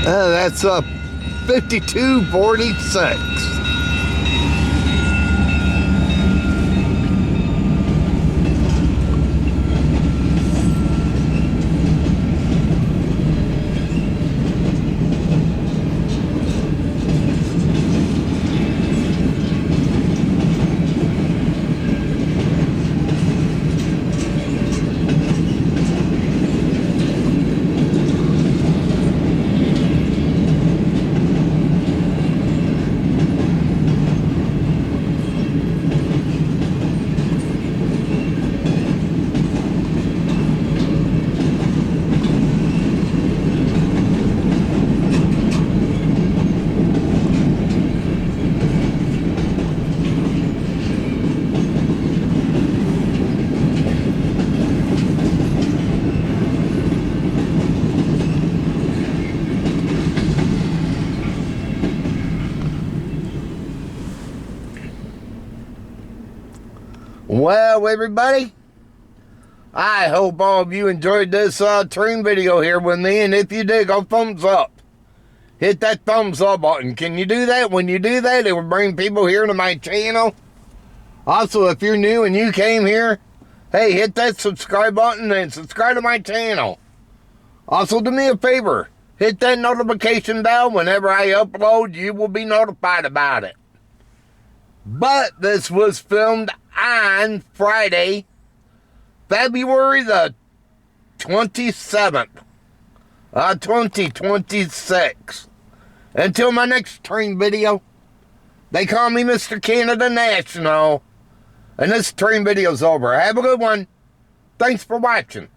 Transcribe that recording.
That's 5246. Well, everybody, I hope all of you enjoyed this train video here with me, and if you did, go thumbs up. Hit that thumbs up button. Can you do that? When you do that, it will bring people here to my channel. Also, if you're new and you came here, hey, hit that subscribe button and subscribe to my channel. Also, do me a favor, hit that notification bell. Whenever I upload, you will be notified about it. But this was filmed on Friday, February the 27th, 2026. Until my next train video, they call me Mr. Canada National, and this train video's over. Have a good one. Thanks for watching.